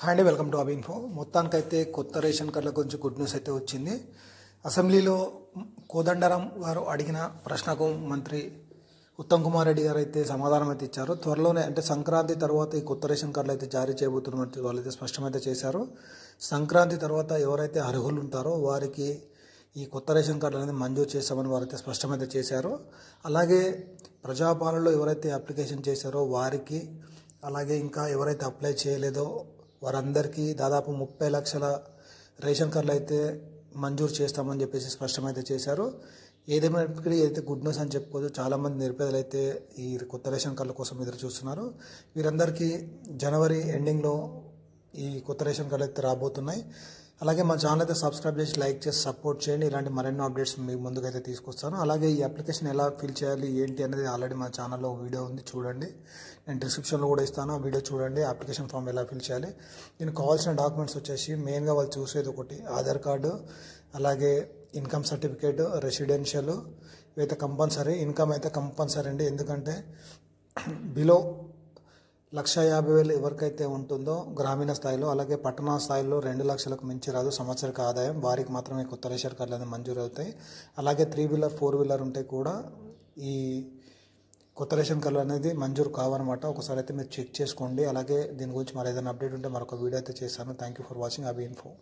Hi అండి, welcome to అబిన్ఫో. మొత్తానికైతే కొత్త రేషన్ కార్డుల గురించి గుడ్ న్యూస్ అయితే వచ్చింది. అసెంబ్లీలో కోదండరాం గారు అడిగిన ప్రశ్నకు మంత్రి ఉత్తమ్ కుమార్ రెడ్డి గారు అయితే సమాధానం అయితే ఇచ్చారు. త్వరలోనే అంటే సంక్రాంతి తర్వాత ఈ కొత్త రేషన్ కార్డులు అయితే జారీ చేయబోతున్నట్టు వాళ్ళైతే స్పష్టమైతే చేశారు. సంక్రాంతి తర్వాత ఎవరైతే అర్హులు ఉంటారో వారికి ఈ కొత్త రేషన్ కార్డులు అనేది మంజూరు చేస్తామని వారైతే స్పష్టమైతే చేశారు. అలాగే ప్రజాపాలనలో ఎవరైతే అప్లికేషన్ చేశారో వారికి, అలాగే ఇంకా ఎవరైతే అప్లై చేయలేదో వారందరికీ దాదాపు 30 లక్షల రేషన్ కార్డులు అయితే మంజూరు చేస్తామని చెప్పేసి స్పష్టమైతే చేశారు. ఏదేమైనప్పటికీ అయితే గుడ్ న్యూస్ అని చెప్పుకోవచ్చు. చాలామంది నిరుపేదలు అయితే ఈ కొత్త రేషన్ కార్డుల కోసం ఎదురు చూస్తున్నారు. వీరందరికీ జనవరి ఎండింగ్లో ఈ కొత్త రేషన్ కార్డులు అయితే రాబోతున్నాయి. అలాగే మా ఛానల్ అయితే సబ్స్క్రైబ్ చేసి లైక్ చేసి సపోర్ట్ చేయండి. ఇలాంటి మరెన్నో అప్డేట్స్ మీ ముందుకైతే తీసుకొస్తాను. అలాగే ఈ అప్లికేషన్ ఎలా ఫిల్ చేయాలి ఏంటి అనేది ఆల్రెడీ మా ఛానల్లో వీడియో ఉంది, చూడండి. నేను డిస్క్రిప్షన్లో కూడా ఇస్తాను, ఆ వీడియో చూడండి. అప్లికేషన్ ఫామ్ ఎలా ఫిల్ చేయాలి, దీనికి కావాల్సిన డాక్యుమెంట్స్ వచ్చేసి మెయిన్గా వాళ్ళు చూసేది ఒకటి ఆధార్ కార్డు, అలాగే ఇన్కమ్ సర్టిఫికేట్, రెసిడెన్షియల్ ఇవైతే కంపల్సరీ. ఇన్కమ్ అయితే కంపల్సరీ అండి, ఎందుకంటే బిలో 1,50,000 ఎవరికైతే ఉంటుందో గ్రామీణ స్థాయిలో, అలాగే పట్టణ స్థాయిలో 2 లక్షలకు మించి రాదు సంవత్సరిక ఆదాయం, వారికి మాత్రమే కొత్త రేషన్ కార్డులు అనేది మంజూరు అవుతాయి. అలాగే 3 వీలర్ 4 వీలర్ ఉంటే కూడా ఈ కొత్త రేషన్ కార్డులు అనేది మంజూరు కావన్నమాట. ఒకసారి అయితే మీరు చెక్ చేసుకోండి. అలాగే దీని గురించి మరి ఏదైనా అప్డేట్ ఉంటే మరొక వీడియో అయితే చేస్తాను. Thank you for watching అబిన్ఫో.